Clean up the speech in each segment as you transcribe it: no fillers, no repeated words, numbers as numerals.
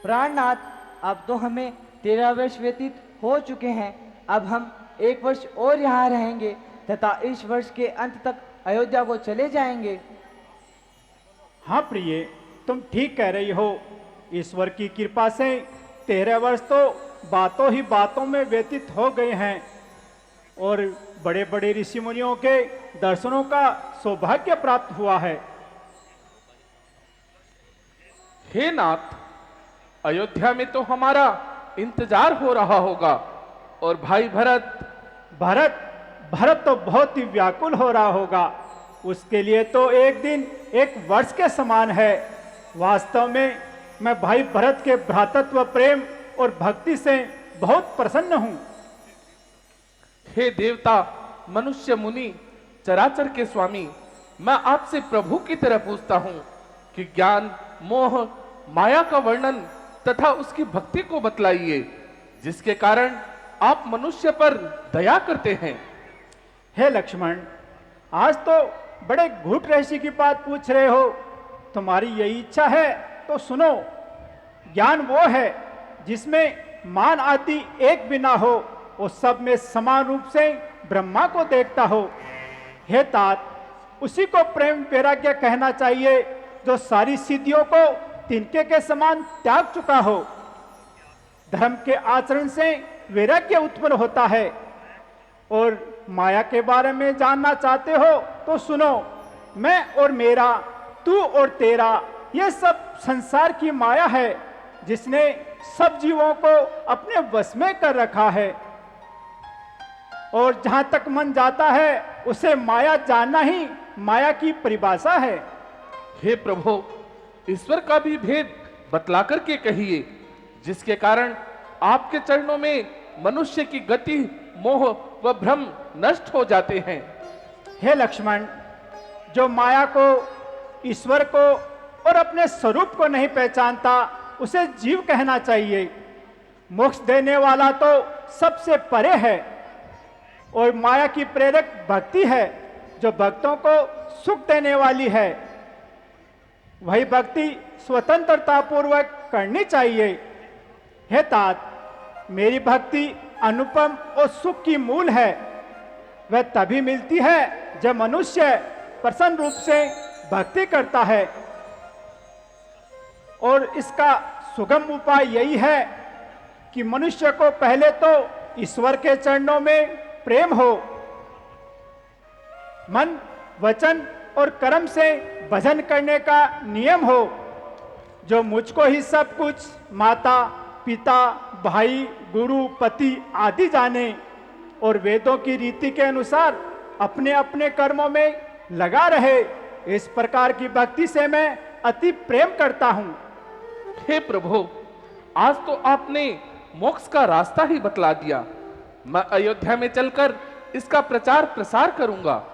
प्राणनाथ, अब तो हमें 13 वर्ष व्यतीत हो चुके हैं। अब हम 1 वर्ष और यहाँ रहेंगे तथा इस वर्ष के अंत तक अयोध्या को चले जाएंगे। हाँ प्रिय, तुम ठीक कह रही हो। ईश्वर की कृपा से 13 वर्ष तो बातों ही बातों में व्यतीत हो गए हैं और बड़े बड़े ऋषि मुनियों के दर्शनों का सौभाग्य प्राप्त हुआ है। हे नाथ, अयोध्या में तो हमारा इंतजार हो रहा होगा और भाई भरत भरत तो बहुत ही व्याकुल हो रहा होगा। उसके लिए तो एक दिन 1 वर्ष के समान है। वास्तव में मैं भाई भरत के भ्रातृत्व प्रेम और भक्ति से बहुत प्रसन्न हूं। हे देवता, मनुष्य, मुनि, चराचर के स्वामी, मैं आपसे प्रभु की तरह पूछता हूं कि ज्ञान, मोह, माया का वर्णन तथा उसकी भक्ति को बतलाइए, जिसके कारण आप मनुष्य पर दया करते हैं। हे लक्ष्मण, आज तो बड़े घूट रहस्य की बात पूछ रहे हो। तुम्हारी यही इच्छा है तो सुनो। ज्ञान वो है जिसमें मान आदि एक भी ना हो और सब में समान रूप से ब्रह्मा को देखता हो। हे तात, उसी को प्रेम वैराग्य कहना चाहिए जो सारी सिद्धियों को तिनके के समान त्याग चुका हो। धर्म के आचरण से वैराग्य उत्पन्न होता है। और माया के बारे में जानना चाहते हो तो सुनो। मैं और मेरा, तू और तेरा, ये सब संसार की माया है जिसने सब जीवों को अपने वश में कर रखा है। और जहां तक मन जाता है उसे माया जानना ही माया की परिभाषा है। हे प्रभु, ईश्वर का भी भेद बतला करके कहिए, जिसके कारण आपके चरणों में मनुष्य की गति, मोह व भ्रम नष्ट हो जाते हैं। हे लक्ष्मण, जो माया को, ईश्वर को और अपने स्वरूप को नहीं पहचानता उसे जीव कहना चाहिए। मोक्ष देने वाला तो सबसे परे है और माया की प्रेरक भक्ति है जो भक्तों को सुख देने वाली है। वही भक्ति स्वतंत्रता पूर्वक करनी चाहिए। हे तात, मेरी भक्ति अनुपम और सुख की मूल है। वह तभी मिलती है जब मनुष्य प्रसन्न रूप से भक्ति करता है। और इसका सुगम उपाय यही है कि मनुष्य को पहले तो ईश्वर के चरणों में प्रेम हो, मन, वचन और कर्म से भजन करने का नियम हो। जो मुझको ही सब कुछ माता, पिता, भाई, गुरु, पति आदि जाने और वेदों की रीति के अनुसार अपने अपने कर्मों में लगा रहे, इस प्रकार की भक्ति से मैं अति प्रेम करता हूं। हे प्रभु, आज तो आपने मोक्ष का रास्ता ही बतला दिया। मैं अयोध्या में चलकर इसका प्रचार प्रसार करूंगा।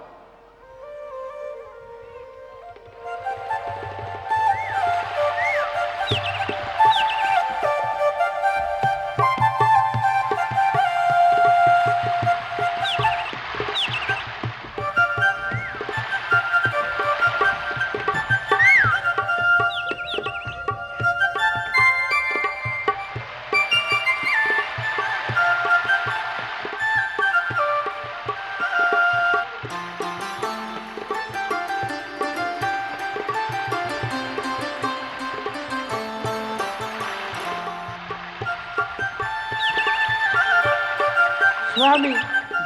स्वामी,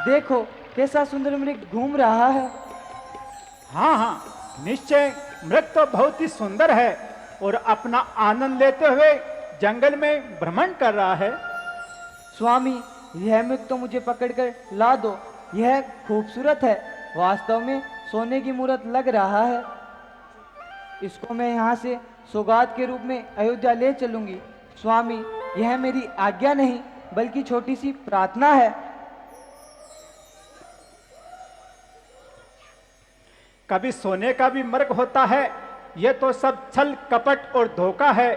देखो कैसा सुंदर मृग घूम रहा है। हाँ हाँ, निश्चय मृग तो बहुत ही सुंदर है और अपना आनंद लेते हुए जंगल में भ्रमण कर रहा है। स्वामी, यह मृग तो मुझे पकड़कर ला दो। यह खूबसूरत है, वास्तव में सोने की मूरत लग रहा है। इसको मैं यहाँ से सौगात के रूप में अयोध्या ले चलूंगी। स्वामी, यह मेरी आज्ञा नहीं बल्कि छोटी सी प्रार्थना है। कभी सोने का भी मृग होता है। यह तो सब छल कपट और धोखा है।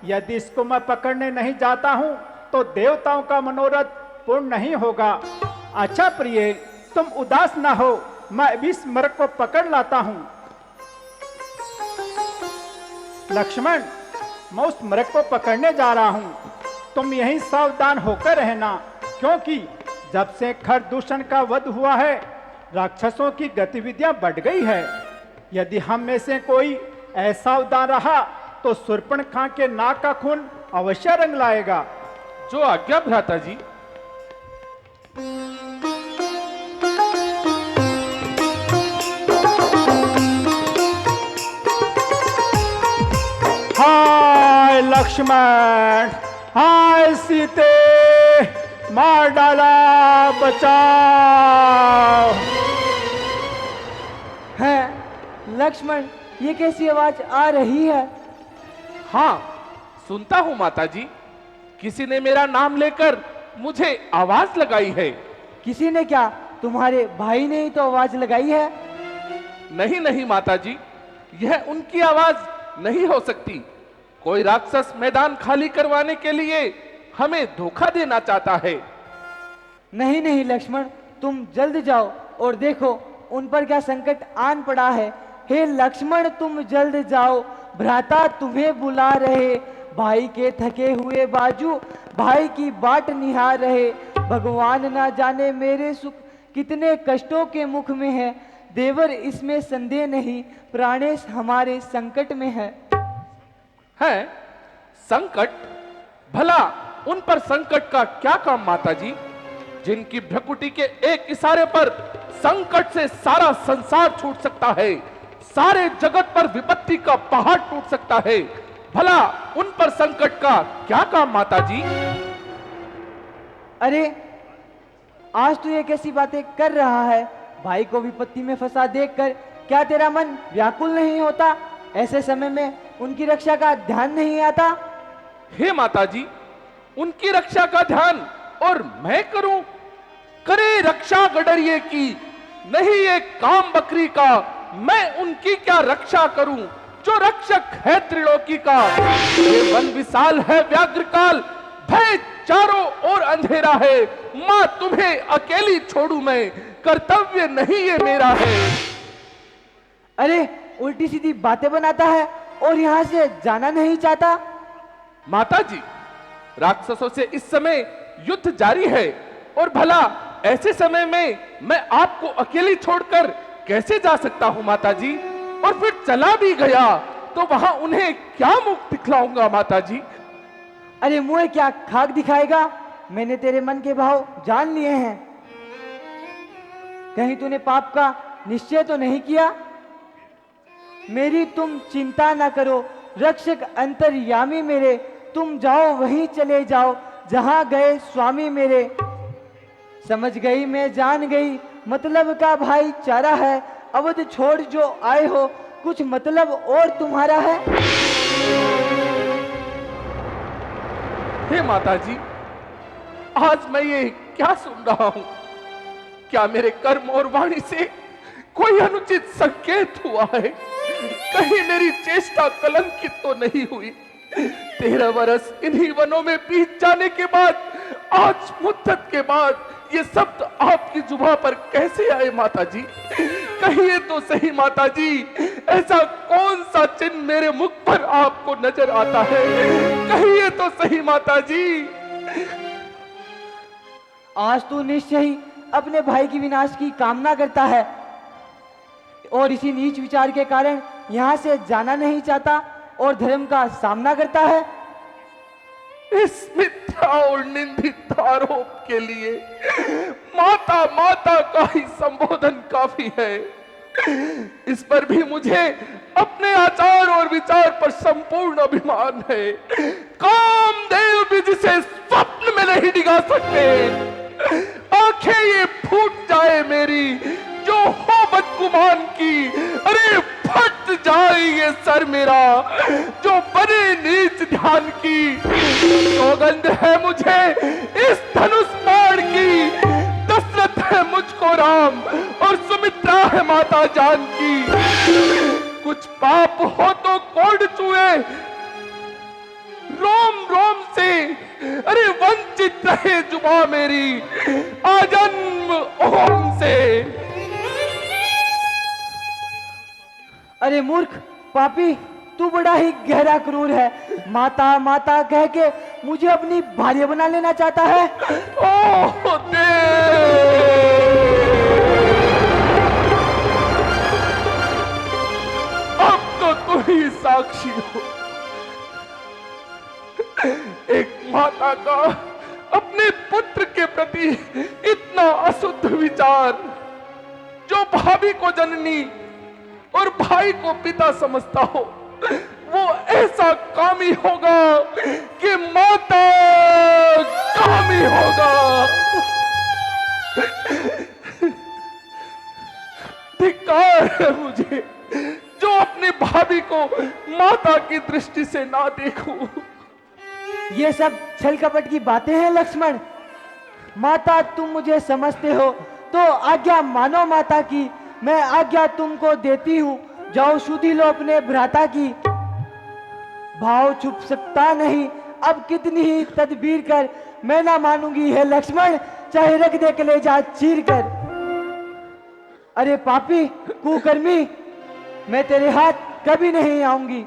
यदि इसको मैं पकड़ने नहीं जाता हूं तो देवताओं का मनोरथ पूर्ण नहीं होगा। अच्छा प्रिय, तुम उदास ना हो, मैं अभी इस मृग को पकड़ लाता हूं। लक्ष्मण, मैं उस मृग को पकड़ने जा रहा हूं। तुम यहीं सावधान होकर रहना, क्योंकि जब से खरदूषण का वध हुआ है राक्षसों की गतिविधियां बढ़ गई है। यदि हम में से कोई असावधान रहा तो शूर्पणखा के नाक का खून अवश्य रंग लाएगा। जो आज्ञा भ्राता जी। हाय लक्ष्मण, हाय सीते, मार डाला, बचाओ। है लक्ष्मण, ये कैसी आवाज आ रही है? हाँ, सुनता हूं माता जी। किसी ने मेरा नाम लेकर मुझे आवाज लगाई है। किसी ने क्या? तुम्हारे भाई ने ही तो आवाज लगाई है। नहीं नहीं माता जी, यह उनकी आवाज नहीं हो सकती। कोई राक्षस मैदान खाली करवाने के लिए हमें धोखा देना चाहता है। नहीं नहीं लक्ष्मण, तुम जल्द जाओ और देखो उन पर क्या संकट आन पड़ा है। हे लक्ष्मण, तुम जल्द जाओ, भ्राता तुम्हें बुला रहे। भाई के थके हुए बाजू भाई की बाट निहार रहे। भगवान ना जाने मेरे सुख कितने कष्टों के मुख में है। देवर इसमें संदेह नहीं, प्राणेश हमारे संकट में है। संकट? भला उन पर संकट का क्या काम माता जी, जिनकी भ्रकुटी के एक इशारे पर संकट से सारा संसार छूट सकता है, सारे जगत पर विपत्ति का पहाड़ टूट सकता है। भला उन पर संकट का क्या काम माता जी? अरे आज तू ये कैसी बातें कर रहा है? भाई को विपत्ति में फंसा देखकर क्या तेरा मन व्याकुल नहीं होता? ऐसे समय में उनकी रक्षा का ध्यान नहीं आता? हे माता जी, उनकी रक्षा का ध्यान और मैं करूं? करे रक्षा गडरिए की, नहीं एक काम बकरी का। मैं उनकी क्या रक्षा करूं जो रक्षक है त्रिलोकी का। ये वन विशाल है व्याघ्रकाल, भय चारों ओर अंधेरा है। मां तुम्हें अकेली छोड़ू मैं, कर्तव्य नहीं ये मेरा है। अरे उल्टी सीधी बातें बनाता है और यहां से जाना नहीं चाहता। माता जी, राक्षसों से इस समय युद्ध जारी है, और भला ऐसे समय में मैं आपको अकेली छोड़कर कैसे जा सकता हूं माता जी? और फिर चला भी गया तो वहां उन्हें क्या मुख दिखलाऊंगा माता जी? अरे मुंह क्या खाक दिखाएगा? मैंने तेरे मन के भाव जान लिए हैं। कहीं तूने पाप का निश्चय तो नहीं किया? मेरी तुम चिंता ना करो, रक्षक अंतर्यामी मेरे। तुम जाओ वहीं चले जाओ जहां गए स्वामी मेरे। समझ गई मैं, जान गई, मतलब का भाई चारा है। अवध छोड़ जो आए हो, कुछ मतलब और तुम्हारा है? हे माता जी, आज मैं ये क्या सुन रहा हूं? क्या मेरे कर्म और वाणी से कोई अनुचित संकेत हुआ है? कहीं मेरी चेष्टा कलंकित तो नहीं हुई? 13 वर्ष इन्हीं वनों में बीत जाने के बाद, आज मुद्दत के बाद ये शब्द आपकी जुबान पर कैसे आए माता जी? कहिए तो सही माता जी, ऐसा कौन सा चिन्ह मेरे मुख पर आपको नजर आता है? कहिए तो सही माता जी। आज तू निश्चय ही अपने भाई की विनाश की कामना करता है और इसी नीच विचार के कारण यहां से जाना नहीं चाहता और धर्म का सामना करता है। इस मिथ्या और निंदित आरोप के लिए माता माता का ही संबोधन काफी है। इस पर भी मुझे अपने आचार और विचार पर संपूर्ण अभिमान है। कामदेव भी जिसे स्वप्न में नहीं डिगा सकते। आंखें ये फूट जाए मेरी जो हो बदगुमान की, अरे फट जाए ये सर मेरा जो बने नीच ध्यान की। सौगंध है मुझे इस धनुष बाण की, दशरथ है मुझको राम और सुमित्रा है माता जानकी। कुछ पाप हो तो कोड चुए रोम रोम से, अरे वंचित रहे जुबा मेरी आजन्म ओम से। अरे मूर्ख पापी, तू बड़ा ही गहरा क्रूर है। माता माता कह के मुझे अपनी भार्य बना लेना चाहता है। ओह देव! अब तो तुम ही साक्षी हो। एक माता का अपने पुत्र के प्रति इतना अशुद्ध विचार, जो भाभी को जननी और भाई को पिता समझता हो, वो ऐसा कामी होगा कि माता कामी होगा। धिक्कार है मुझे जो अपनी भाभी को माता की दृष्टि से ना देखूं। ये सब छल कपट की बातें हैं लक्ष्मण। माता तुम मुझे समझते हो तो आज्ञा मानो माता की। मैं आज्ञा तुमको देती हूँ, जाओ शुद्धि लो अपने भ्राता की। भाव छुप सकता नहीं, अब कितनी ही तदबीर कर मैं ना मानूंगी है लक्ष्मण, चाहे रख दे कलेजा चीर कर। अरे पापी कुकर्मी, मैं तेरे हाथ कभी नहीं आऊंगी।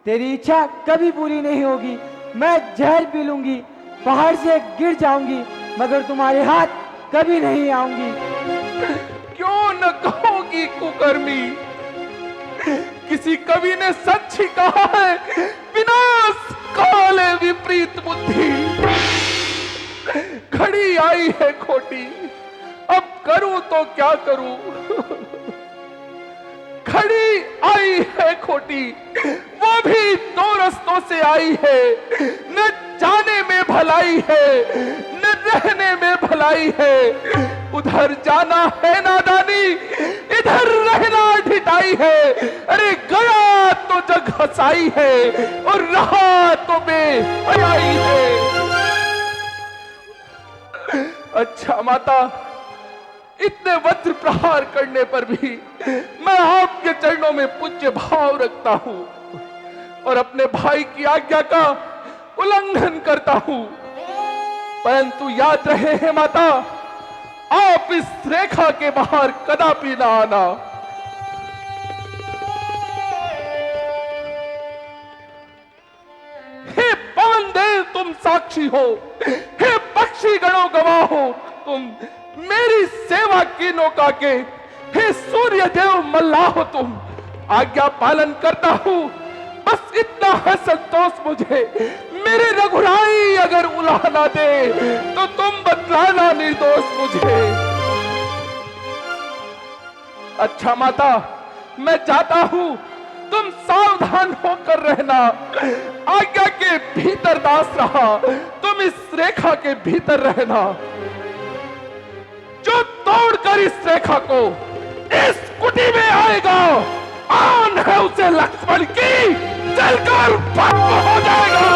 तेरी इच्छा कभी पूरी नहीं होगी। मैं जहर पी लूंगी, पहाड़ से गिर जाऊंगी, मगर तुम्हारे हाथ कभी नहीं आऊंगी। क्यों न कहोगी कुकर्मी? किसी कवि ने सच ही कहा है, विनाश काले विपरीत बुद्धि। घड़ी आई है खोटी, अब करूं तो क्या करूं? घड़ी आई है खोटी, वो भी दो रस्तों से आई है। न जाने में भलाई है, न रहने में भलाई है। उधर जाना है नादानी, इधर रहना ढिठाई है। अरे गया तो जग हंसाई है, और रहा तो बेहयाई है। अच्छा माता, इतने वज्र प्रहार करने पर भी मैं आपके चरणों में पूज्य भाव रखता हूं और अपने भाई की आज्ञा का उल्लंघन करता हूं। परंतु याद रहे हैं माता, आप इस रेखा के बाहर कदापि ना आना। हे पवन देव तुम साक्षी हो, हे पक्षी गणों गवाह हो तुम, मेरी सेवा की नौका के, हे सूर्य देव मल्लाह हो तुम। आज्ञा पालन करता हूं, बस इतना है संतोष मुझे। मेरे रघुराई अगर उलाहना दे तो तुम बतलाना निर्दोष मुझे। अच्छा माता, मैं जाता हूं, तुम सावधान होकर रहना। आज्ञा के भीतर दास रहा, तुम इस रेखा के भीतर रहना। जो तोड़कर इस रेखा को इस कुटी में आएगा, आन है उसे लक्ष्मण की, जलकर भस्म हो जाएगा।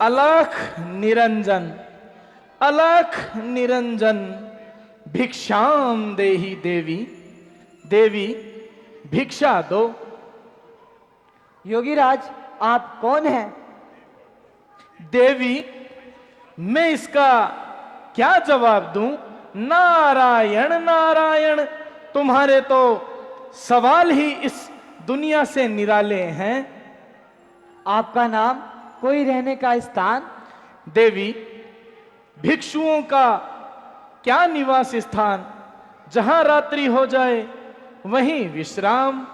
अलख निरंजन, अलख निरंजन, भिक्षाम देहि देवी। देवी भिक्षा दो। योगीराज आप कौन हैं? देवी मैं इसका क्या जवाब दूं? नारायण नारायण, तुम्हारे तो सवाल ही इस दुनिया से निराले हैं। आपका नाम, कोई रहने का स्थान? देवी भिक्षुओं का क्या निवास स्थान, जहां रात्रि हो जाए वहीं विश्राम।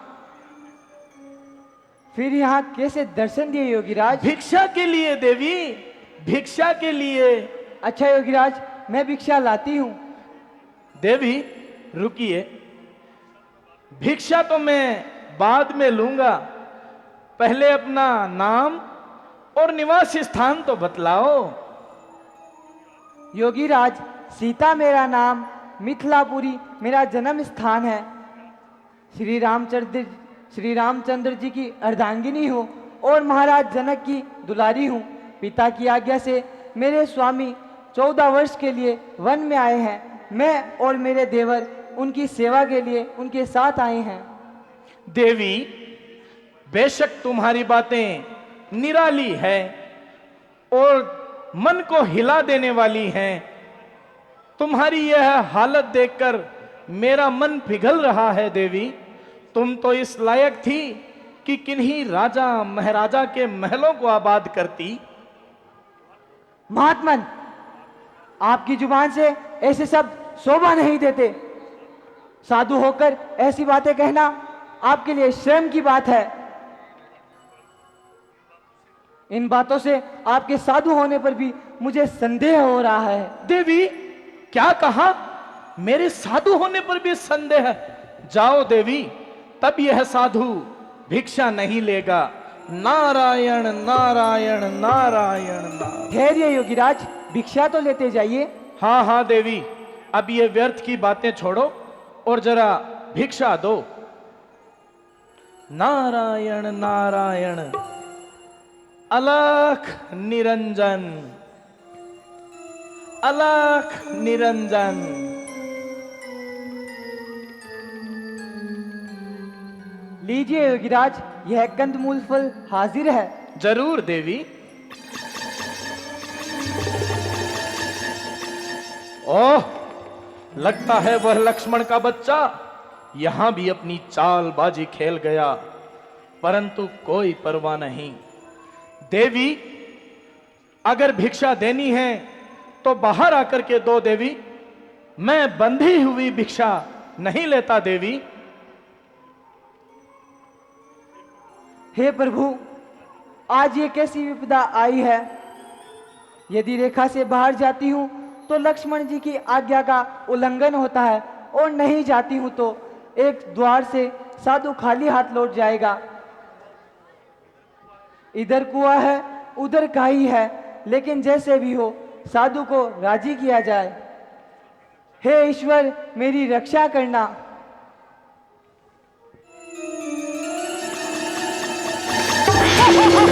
फिर यहाँ कैसे दर्शन दिए योगीराज? भिक्षा के लिए देवी, भिक्षा के लिए। अच्छा योगीराज, मैं भिक्षा लाती हूँ। देवी रुकिए, भिक्षा तो मैं बाद में लूंगा, पहले अपना नाम और निवास स्थान तो बतलाओ। योगीराज सीता मेरा नाम, मिथिलापुरी मेरा जन्म स्थान है। श्री रामचंद्र जी की अर्धांगिनी हूँ और महाराज जनक की दुलारी हूँ। पिता की आज्ञा से मेरे स्वामी 14 वर्ष के लिए वन में आए हैं। मैं और मेरे देवर उनकी सेवा के लिए उनके साथ आए हैं। देवी, बेशक तुम्हारी बातें निराली है और मन को हिला देने वाली हैं। तुम्हारी यह हालत देखकर मेरा मन पिघल रहा है देवी। तुम तो इस लायक थी कि किन्हीं राजा महाराजा के महलों को आबाद करती। महात्मन, आपकी जुबान से ऐसे शब्द शोभा नहीं देते। साधु होकर ऐसी बातें कहना आपके लिए शर्म की बात है। इन बातों से आपके साधु होने पर भी मुझे संदेह हो रहा है। देवी, क्या कहा? मेरे साधु होने पर भी संदेह है? जाओ देवी, तब यह साधु भिक्षा नहीं लेगा। नारायण नारायण नारायण नारायण। धैर्य योगीराज, भिक्षा तो लेते जाइए। हाँ हाँ देवी, अब ये व्यर्थ की बातें छोड़ो और जरा भिक्षा दो। नारायण नारायण। अलख निरंजन, अलख निरंजन। लीजिए योगीराज, यह कंदमूल फल हाजिर है। जरूर देवी। ओह, लगता है वह लक्ष्मण का बच्चा यहां भी अपनी चालबाजी खेल गया, परंतु कोई परवाह नहीं। देवी, अगर भिक्षा देनी है तो बाहर आकर के दो देवी। मैं बंधी हुई भिक्षा नहीं लेता देवी। हे प्रभु, आज ये कैसी विपदा आई है। यदि रेखा से बाहर जाती हूँ तो लक्ष्मण जी की आज्ञा का उल्लंघन होता है, और नहीं जाती हूँ तो एक द्वार से साधु खाली हाथ लौट जाएगा। इधर कुआं है, उधर काई है, लेकिन जैसे भी हो साधु को राजी किया जाए। हे ईश्वर, मेरी रक्षा करना। Ha ha ha!